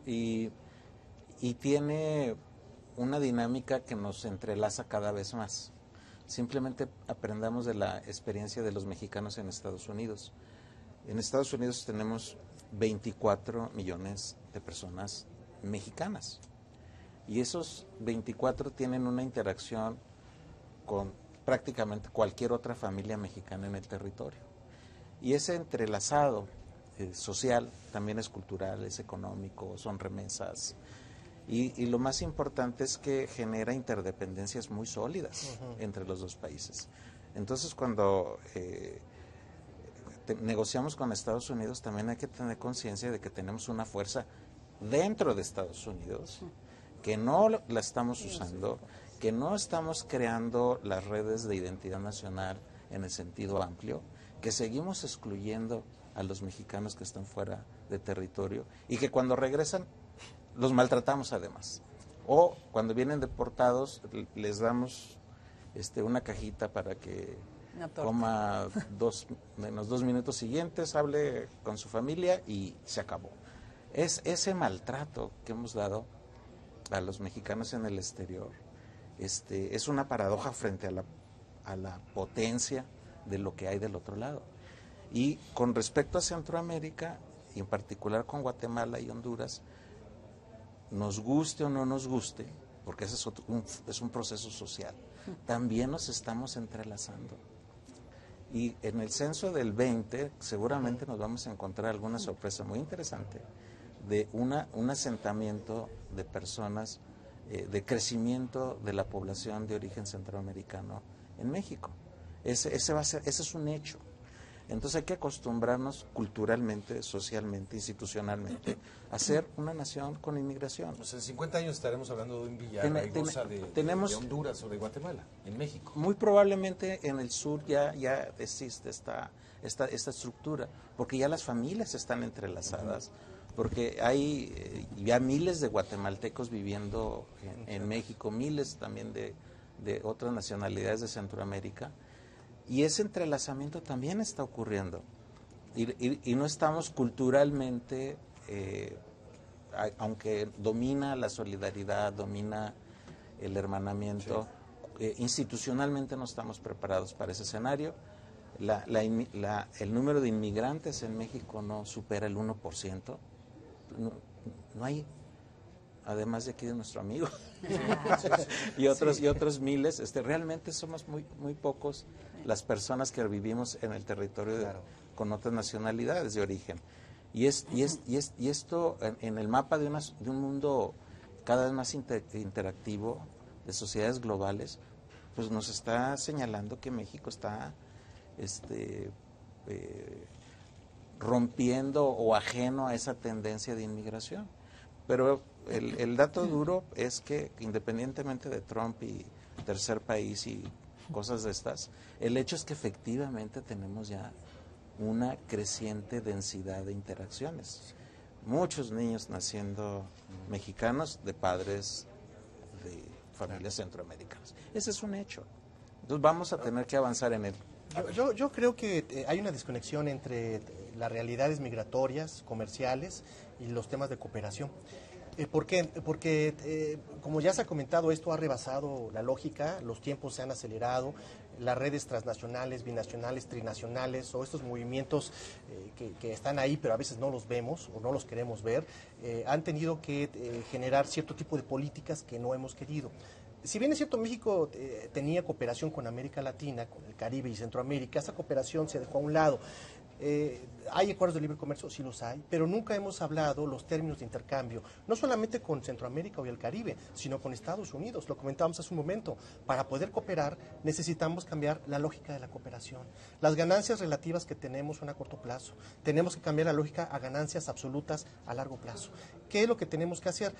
y, y tiene una dinámica que nos entrelaza cada vez más. Simplemente aprendamos de la experiencia de los mexicanos en Estados Unidos. En Estados Unidos tenemos 24 millones de personas mexicanas y esos 24 tienen una interacción con prácticamente cualquier otra familia mexicana en el territorio. Y ese entrelazado social también es cultural, es económico, son remesas. Y lo más importante es que genera interdependencias muy sólidas entre los dos países. Entonces, cuando negociamos con Estados Unidos, también hay que tener conciencia de que tenemos una fuerza dentro de Estados Unidos, que no la estamos usando, que no estamos creando las redes de identidad nacional en el sentido amplio, que seguimos excluyendo a los mexicanos que están fuera de territorio y que cuando regresan los maltratamos además. O cuando vienen deportados les damos una cajita para que coma en los 2 minutos siguientes, hable con su familia y se acabó. Es ese maltrato que hemos dado a los mexicanos en el exterior. Es una paradoja frente a la potencia de lo que hay del otro lado. Y con respecto a Centroamérica, y en particular con Guatemala y Honduras, nos guste o no nos guste, porque ese es un proceso social, también nos estamos entrelazando. Y en el censo del 20 seguramente nos vamos a encontrar alguna sorpresa muy interesante de un asentamiento de personas, de crecimiento de la población de origen centroamericano en México. Ese es un hecho. Entonces hay que acostumbrarnos culturalmente, socialmente, institucionalmente a ser una nación con inmigración. Pues en 50 años estaremos hablando de un Villarraigosa de Honduras o de Guatemala, en México. Muy probablemente en el sur ya existe esta estructura, porque ya las familias están entrelazadas, porque hay ya miles de guatemaltecos viviendo en México, miles también de otras nacionalidades de Centroamérica. Y ese entrelazamiento también está ocurriendo. Y no estamos culturalmente, aunque domina la solidaridad, domina el hermanamiento, institucionalmente no estamos preparados para ese escenario. El número de inmigrantes en México no supera el 1%. No hay, además de aquí de nuestro amigo, y otros miles, realmente somos muy pocos las personas que vivimos en el territorio con otras nacionalidades de origen. Y esto en el mapa de un mundo cada vez más interactivo, de sociedades globales, pues nos está señalando que México está rompiendo o ajeno a esa tendencia de inmigración. Pero el dato duro es que independientemente de Trump y tercer país y cosas de estas, el hecho es que efectivamente tenemos ya una creciente densidad de interacciones. Muchos niños naciendo mexicanos de padres de familias centroamericanas. Ese es un hecho. Entonces vamos a tener que avanzar en él. Yo creo que hay una desconexión entre las realidades migratorias, comerciales y los temas de cooperación. ¿Por qué? Porque, como ya se ha comentado, esto ha rebasado la lógica, los tiempos se han acelerado, las redes transnacionales, binacionales, trinacionales, o estos movimientos que están ahí, pero a veces no los vemos o no los queremos ver, han tenido que generar cierto tipo de políticas que no hemos querido. Si bien es cierto, México tenía cooperación con América Latina, con el Caribe y Centroamérica, esa cooperación se dejó a un lado. ¿Hay acuerdos de libre comercio? Sí los hay, pero nunca hemos hablado los términos de intercambio, no solamente con Centroamérica o el Caribe, sino con Estados Unidos. Lo comentábamos hace un momento. Para poder cooperar necesitamos cambiar la lógica de la cooperación. Las ganancias relativas que tenemos son a corto plazo. Tenemos que cambiar la lógica a ganancias absolutas a largo plazo. ¿Qué es lo que tenemos que hacer?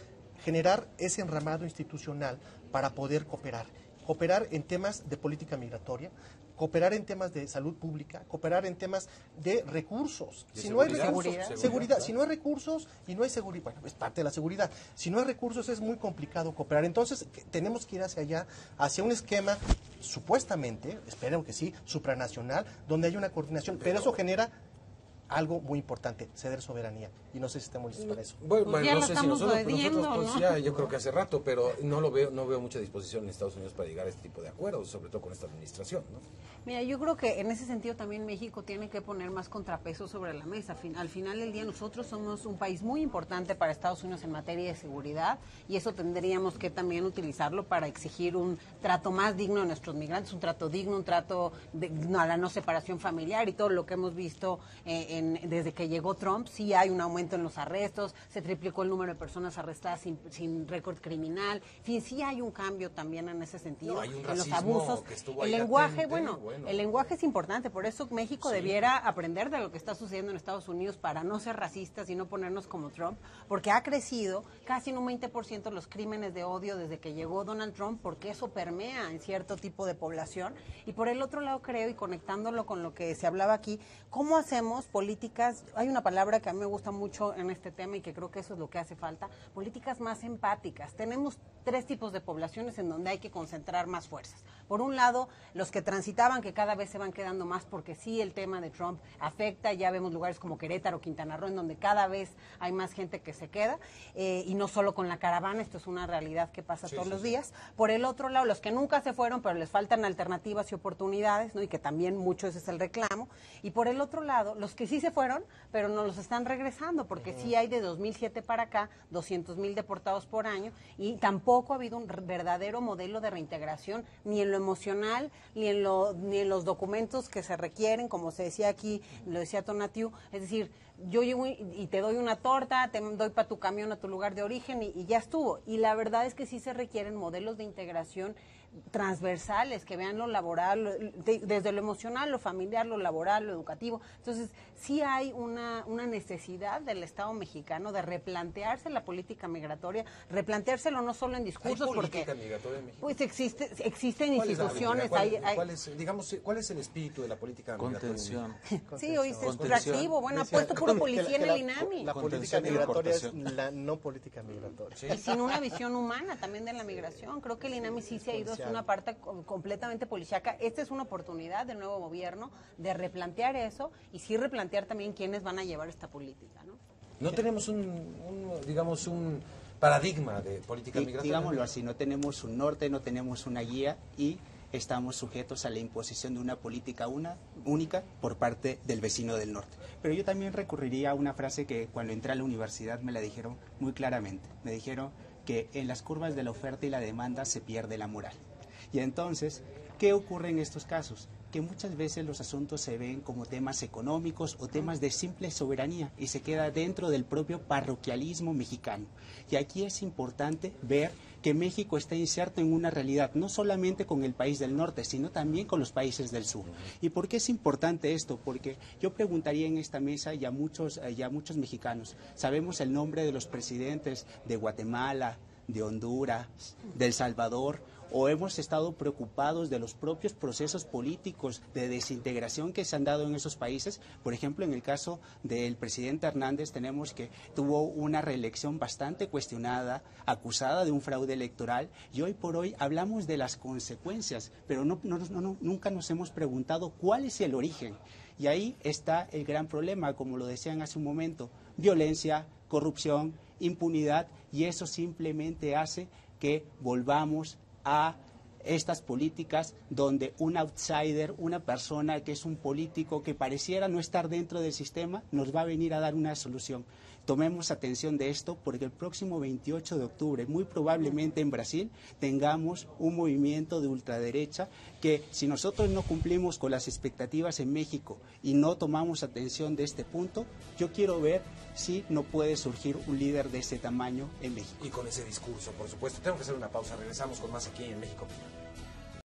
Generar ese enramado institucional para poder cooperar. Cooperar en temas de política migratoria, cooperar en temas de salud pública, cooperar en temas de recursos. Si no hay recursos, seguridad. Si no hay recursos y no hay seguridad, bueno, es parte de la seguridad. Si no hay recursos es muy complicado cooperar. Entonces tenemos que ir hacia allá, hacia un esquema supuestamente, espero que sí, supranacional, donde hay una coordinación. Pero eso genera algo muy importante, ceder soberanía. Y y no sé si estamos listos para eso. Bueno, pues ya no lo sé estamos si nosotros, viendo, pues, ¿no? ya, yo creo que hace rato, pero no veo mucha disposición en Estados Unidos para llegar a este tipo de acuerdos, sobre todo con esta administración, ¿no? Mira, yo creo que en ese sentido también México tiene que poner más contrapesos sobre la mesa. Al final del día nosotros somos un país muy importante para Estados Unidos en materia de seguridad y eso tendríamos que también utilizarlo para exigir un trato más digno de nuestros migrantes, un trato digno, un trato a la no separación familiar y todo lo que hemos visto desde que llegó Trump. Sí hay un aumento en los arrestos, se triplicó el número de personas arrestadas sin récord criminal. En fin, sí hay un cambio también en ese sentido. No, hay un en los racismo abusos. que estuvo El ahí lenguaje, latente, bueno, el lenguaje es importante, por eso México debiera aprender de lo que está sucediendo en Estados Unidos para no ser racistas y no ponernos como Trump, porque ha crecido casi en un 20% los crímenes de odio desde que llegó Donald Trump, porque eso permea en cierto tipo de población. Y por el otro lado creo, y conectándolo con lo que se hablaba aquí, ¿cómo hacemos políticas? Hay una palabra que a mí me gusta mucho en este tema y que creo que eso es lo que hace falta, políticas más empáticas. Tenemos 3 tipos de poblaciones en donde hay que concentrar más fuerzas. Por un lado, los que transitaban, que cada vez se van quedando más, porque sí el tema de Trump afecta, ya vemos lugares como Querétaro, Quintana Roo, en donde cada vez hay más gente que se queda, y no solo con la caravana, esto es una realidad que pasa todos los días. Por el otro lado, los que nunca se fueron, pero les faltan alternativas y oportunidades, ¿no? Y que también mucho ese es el reclamo. Y por el otro lado, los que sí se fueron, pero no los están regresando, porque sí hay de 2007 para acá 200,000 deportados por año, y tampoco ha habido un verdadero modelo de reintegración, ni en lo emocional, ni en los documentos que se requieren, como se decía aquí, lo decía Tonatiu, es decir, yo llego y te doy una torta, te doy para tu camión a tu lugar de origen y ya estuvo. Y la verdad es que sí se requieren modelos de integración transversales, que vean lo laboral, desde lo emocional, lo familiar, lo laboral, lo educativo. Entonces, sí hay una necesidad del Estado mexicano de replantearse la política migratoria, replanteárselo no solo en discursos, porque migratoria en México? Pues existen instituciones. ¿Cuál es el espíritu de la política migratoria? Contención. Sí, hoy es extractivo. Bueno, ha puesto puro policía en el INAMI. La política migratoria es la no política migratoria. Y sin una visión humana también de la migración. Creo que el INAMI sí se ha ido, es una parte completamente policíaca. Esta es una oportunidad del nuevo gobierno de replantear eso y sí replantear también quiénes van a llevar esta política, ¿no? No tenemos un paradigma de política migratoria. Digámoslo así, no tenemos un norte, no tenemos una guía y estamos sujetos a la imposición de una política única por parte del vecino del norte. Pero yo también recurriría a una frase que cuando entré a la universidad me la dijeron muy claramente. Me dijeron que en las curvas de la oferta y la demanda se pierde la moral. Y entonces, ¿qué ocurre en estos casos? Que muchas veces los asuntos se ven como temas económicos o temas de simple soberanía y se queda dentro del propio parroquialismo mexicano. Y aquí es importante ver que México está inserto en una realidad, no solamente con el país del norte, sino también con los países del sur. ¿Y por qué es importante esto? Porque yo preguntaría en esta mesa y a muchos mexicanos, sabemos el nombre de los presidentes de Guatemala, de Honduras, de El Salvador, o hemos estado preocupados de los propios procesos políticos de desintegración que se han dado en esos países. Por ejemplo, en el caso del presidente Hernández tenemos que tuvo una reelección bastante cuestionada, acusada de un fraude electoral, y hoy por hoy hablamos de las consecuencias, pero nunca nos hemos preguntado cuál es el origen. Y ahí está el gran problema, como lo decían hace un momento: violencia, corrupción, impunidad, y eso simplemente hace que volvamos a estas políticas donde un outsider, una persona que es un político que pareciera no estar dentro del sistema, nos va a venir a dar una solución. Tomemos atención de esto, porque el próximo 28 de octubre, muy probablemente en Brasil, tengamos un movimiento de ultraderecha que, si nosotros no cumplimos con las expectativas en México y no tomamos atención de este punto, yo quiero ver si no puede surgir un líder de ese tamaño en México. Y con ese discurso, por supuesto. Tengo que hacer una pausa. Regresamos con más aquí en México.